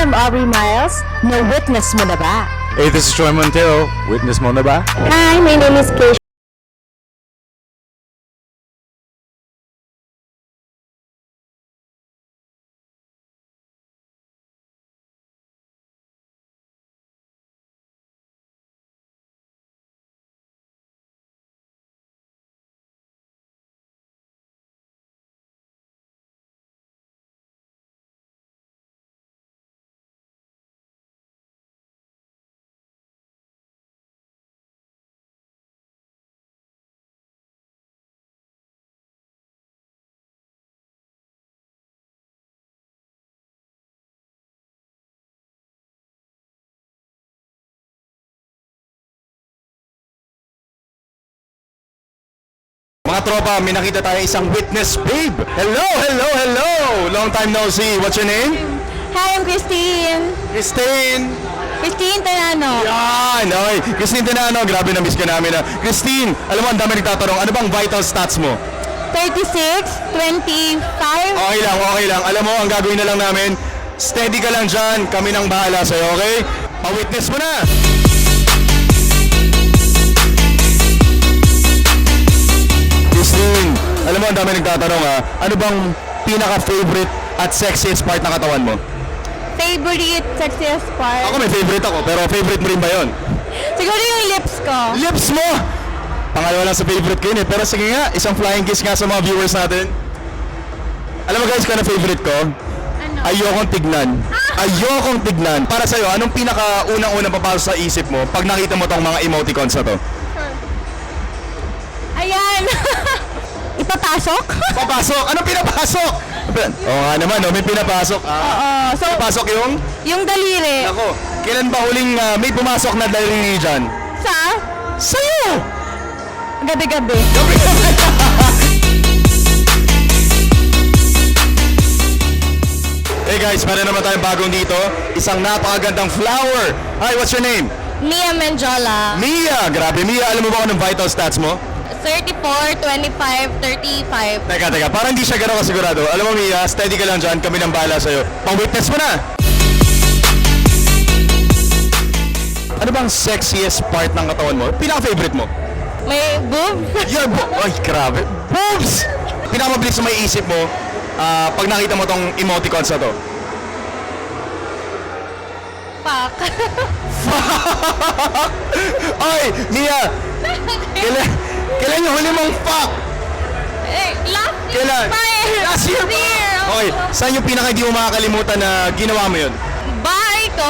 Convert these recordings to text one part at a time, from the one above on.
I'm Aubrey Miles. Na-witness mo na ba? Hey, this is Troy Montero. Witness mo na ba? Hi, my name is Kay. Mga tropa, may nakita tayo isang witness babe. Hello, hello, hello! Long time no see. What's your name? Hi, I'm Christine. Christine! Christine Tanano. Yan! Okay. Christine Tinano, grabe na-miss ka namin. Christine, alam mo, ang dami nagtatanong, ano bang vital stats mo? 36, 25. Okay lang, okay lang. Alam mo, ang gagawin na lang namin, steady ka lang dyan, kami nang bahala sa'yo, okay? Pa-witness mo na! Christine, alam mo, ang dami nagtatanong ha, ano bang pinaka-favorite at sexiest part ng katawan mo? Favorite sexiest part? Ako may favorite ako, pero favorite mo rin ba yun? Siguro yung lips ko. Lips mo! Pangalawa lang sa favorite ko yun eh, pero sige nga, isang flying kiss nga sa mga viewers natin. Alam mo guys, kung ano favorite ko? Ano? Ayokong tignan. Ayokong tignan. Para sa'yo, anong pinaka-unang-unang papasok sa isip mo pag nakita mo tong mga emoticons na to? Ayan. Ipapasok? Papasok! Anong pinapasok? Oo nga naman, no? May pinapasok. Oo. So, Pinapasok yung daliri. Ako, kailan ba huling may pumasok na daliri dyan? Sa? Sa'yo! Gabi-gabi. Hey guys, meron naman tayong bagong dito. Isang napakagandang flower. Hi, what's your name? Mia Menjola. Mia! Grabe, Mia, alam mo ba kung anong vital stats mo? 34, 25, 35. Teka, parang hindi siya gano'n kasigurado. Alam mo Mia, steady ka lang dyan, kami nang bahala sa'yo. Pang-witness mo na! Ano bang sexiest part ng katawan mo? Pinaka-favorite mo? May boob? Ay, grabe. Boobs! Pinakamabilis na may isip mo pag nakita mo tong emoticons na to. Fuck. Ay, Mia! Kailan yung huli mong fuck? Last year. Kailan? Last year pa? Okay, saan yung pinaka hindi mo makakalimutan na ginawa mo yun? Bahay ko?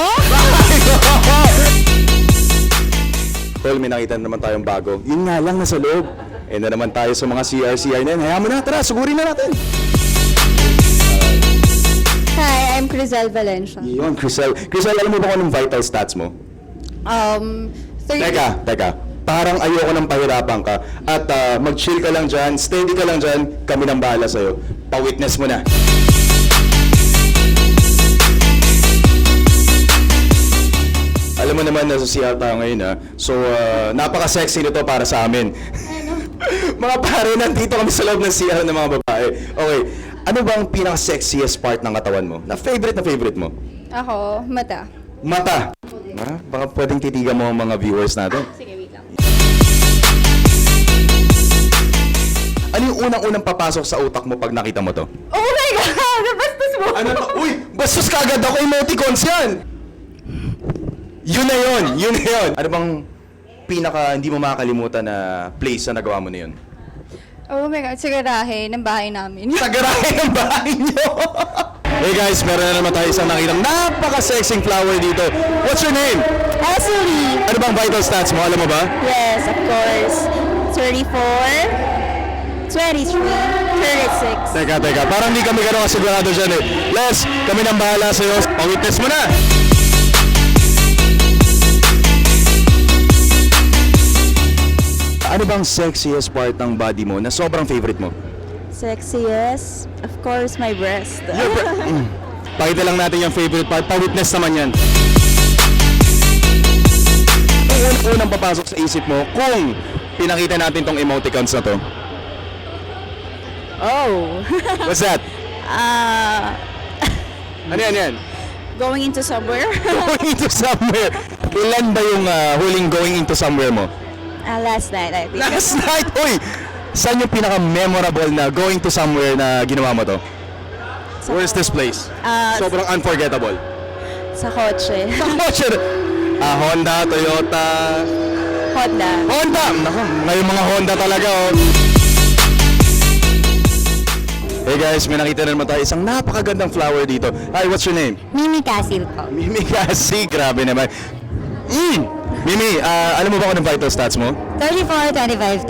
Well, may nakita naman tayong bago. Yun nga lang, nasa loob. Eh na naman tayo sa mga CR na yun. Hayaan mo na, tara, sugurin na natin. Hi, I'm Crisel Valencia. Yun, Crisel. Crisel, alam mo ba kung anong vital stats mo? 30. Teka. Parang ayoko nang pahirapan ka. At mag-chill ka lang dyan, steady ka lang dyan, kami nang bahala sa'yo. Pa-witness mo na. Alam mo naman, nasa CR tayo ngayon ha. So, napaka-sexy nito para sa amin. Mga pare, nandito kami sa loob ng CR ng mga babae. Okay, ano bang pinaka-sexiest part ng katawan mo? Na favorite mo? Ako, mata. Mata. Baka pwedeng titigan mo ang mga viewers natin. Sige, wait lang. Ano yung unang-unang papasok sa utak mo pag nakita mo to? Oh my God! Nabastos mo! Ano to? Uy! Bastos kagad ako, emoticons yan! Yun na yun! Ano bang pinaka hindi mo makakalimutan na place na nagawa mo na yun? Oh my God, sa garahe ng bahay namin. Sa garahe ng bahay nyo! Hey guys, meron na naman tayo isang nakitang napaka-sexing flower dito. What's your name? Ashley. Ano bang vital stats mo? Alam mo ba? Yes, of course. 34, 23, 36. Teka. Parang hindi kami gano'ng kasigurado dyan eh. Les, kami nang bahala sa'yo. Pang-witness mo na! Ano bang sexiest part ng body mo na sobrang favorite mo? Sexiest? Of course, my breast. Pakita lang natin yung favorite part. Pa-witness naman yan. Kung unang papasok sa isip mo, kung pinakita natin tong emoticons na to. Oh. What's that? Ano yan? Going into somewhere? Going into somewhere. Ilan ba yung huling going into somewhere mo? Last night, I think. Last night! Uy! Saan yung pinaka-memorable na going to somewhere na ginawa mo to? Where's this place? Sobrang unforgettable. Sa kotse. Kotse! Honda, Toyota... Honda. Honda! Naku, ngayon mga Honda talaga, oh. Hey guys, may nakita na naman tayo isang napakagandang flower dito. Hi, what's your name? Mimi Casil po. Mimi kasi, grabe naman. Mimi, alam mo ba kung anong vital stats mo? 34, 25,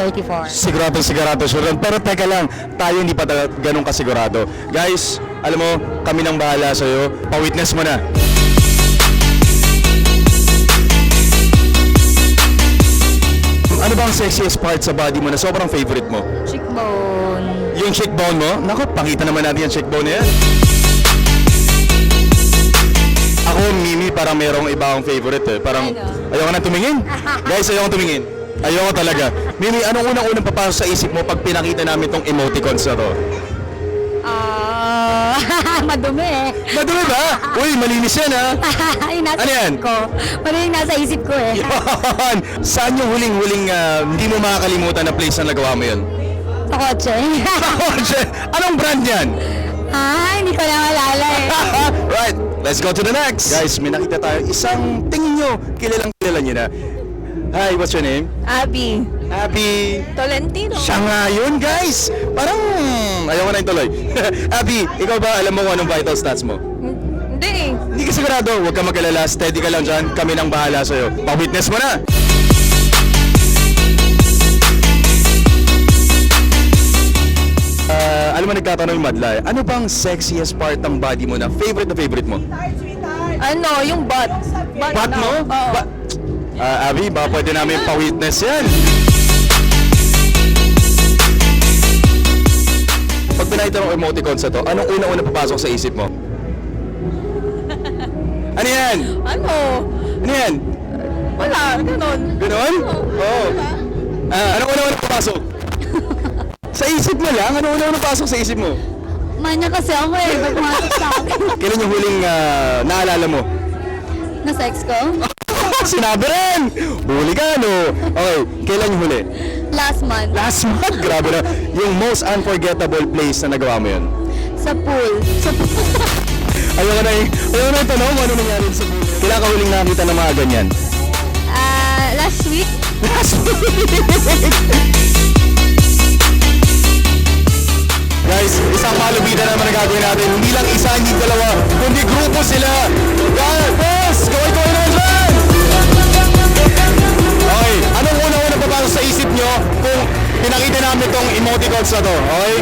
34. Sigurado sure. Pero teka lang, tayo hindi pa ganun kasigurado. Guys, alam mo, kami nang bahala sa'yo. Pa-witness mo na. Ano bang sexiest part sa body mo na sobrang favorite mo? Cheekbone. Yung cheekbone mo? Naku, pakita naman natin yung cheekbone na yan. Ako, Mimi, parang merong iba akong favorite eh. Parang, ayoko na tumingin. Guys, ayoko tumingin. Ayoko talaga. Mimi, anong unang-unang papasok sa isip mo pag pinakita namin tong emoticons na to? Madumi eh. Madumi ba? Uy, malinis yan ha. Yung nasa Ano yan? isip ko. Madumi yung nasa isip ko eh. Yan! Saan yung huling-huling hindi mo makakalimutan na place na nagawa mo yun? Sa kotse. Kotse! Anong brand yan? Hindi ko na malala eh. Right, let's go to the next. Guys, may nakita tayo. Isang tingin nyo, kilala nyo na. Hi, what's your name? Abby. Abby. Tolentino. Siya nga yun, guys. Parang, ayaw ko na ituloy. Abby, ikaw ba alam mo kung anong vital stats mo? Hindi. Hindi ka sigurado, huwag ka mag-alala. Steady ka lang dyan. Kami nang bahala sa'yo. Pa-witness mo na. Alam mo, nagtatanong yung madla. Ano bang sexiest part ng body mo na favorite mo? Ano, yung butt. Bat mo? Oo. Abby, ba pwede namin pa-witness yan? Pag pinakita ng emoticons na to, anong una-una papasok sa isip mo? Ano yan? Ano? Ano yan? Wala, ganun. Ganon? Oo. Anong una-una papasok? Sa isip mo lang? Anong una-una papasok sa isip mo? Manya kasi ako eh. Pag pumasok sa akin. Kailan yung huling naalala mo? Na sex ko? Sinabi rin! Huli ka, no? Okay, kailan yung huli? Last month. Last month? Grabe na. Yung most unforgettable place na nagawa mo yun? Sa pool. Ayoko na yung tanong kung ano nangyari sa pool. Kailan ka huling nakita ng mga ganyan? Last week. Last week! Guys, isang malubida naman na gagawin natin. Hindi lang isa, hindi dalawa, kundi grupo sila. Guys, boss! Gawin na dyan! Okay, anong una-una papasok sa isip nyo kung pinakita namin itong emoticons na to? Okay?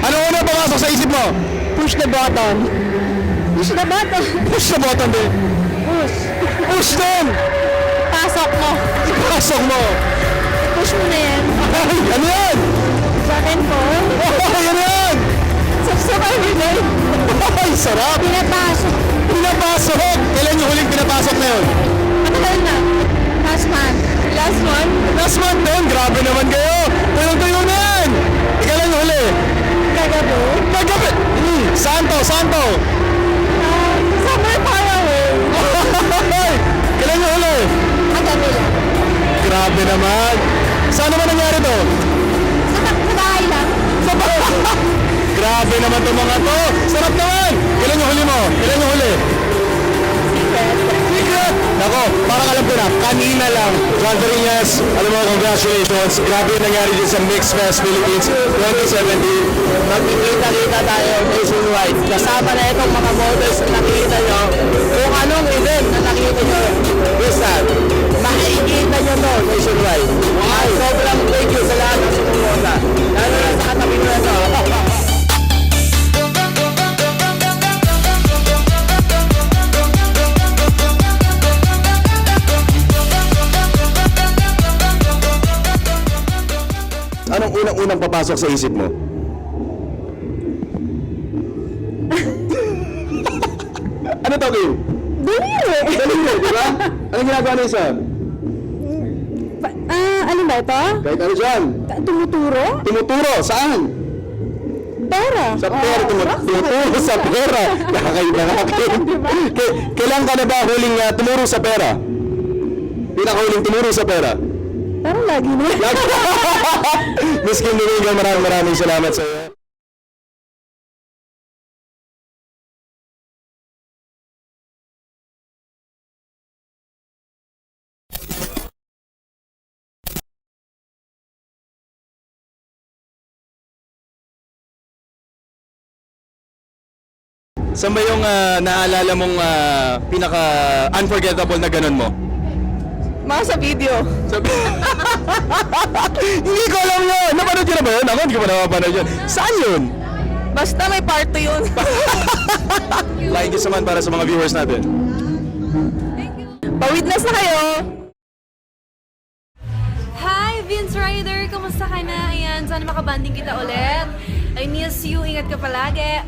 Anong una papasok sa isip mo? Push the button. Push the button. Push the button din. Push. Push din! Pasok mo. Ipasok mo! Push mo na yan. Ay, ano yan? Second phone. Oh, yan yan! Sabsabay mo na yun. Ay, sarap! Pinapasok. Pinapasok! Kailan yung huling pinapasok na yun? Matagal na. Last month. Last one? Last month din! Grabe naman kayo! Tuyong-tuyo na yan! Kailan yung huli? Kagabi. Nagabi! Santo! Somewhere far away. Kailan yung huli? Kagabi lang. Grabe naman! Saan naman nangyari to? Sa bahay lang. Sa bahay! Grabe naman to mga to! Sarap naman! Kailan yung huli mo? Kailan yung huli? Secret! Nako, parang alam ko na, kanina lang. John Varinas, alam mo, congratulations. Grabe yung nangyari din sa Mixed Fest Philippines 2017. Magkikita-kita tayo nationwide. Kasama na itong mga models na nakikita nyo. Kung anong event na nakikita nyo, Crystal, makikita nyo to nationwide. At sobrang thank you sa lahat ng sumumunta. Lalo na sa katabi ko na to. Anong unang-unang papasok sa isip mo? Ano to, Kim? Daliri. Daliri, di ba? Anong ginagawa na isa? Ano ba ito? Kahit ano dyan? Tumuturo? Tumuturo, saan? Pera. Sa pera, tumuturo sa pera. Nakakaiba natin. Kailan ka na ba huling tumuro sa pera? Pinakahuling tumuro sa pera? Parang lagi na. Miss Kim Domingo, maraming salamat sa iyo. Saan ba yung naalala mong pinaka-unforgettable na ganun mo? Mga sa video. Hindi ko alam yun! Napanood yun na ba yun? Ako hindi ko pa napapanood yun. Saan yun? Basta may part 2 yun. Like this naman para sa mga viewers natin. Pa-witness na kayo. Hi, Vince Ryder! Kamusta ka na? Ayan, sana makabanding kita ulit. I miss you. Ingat ka palagi.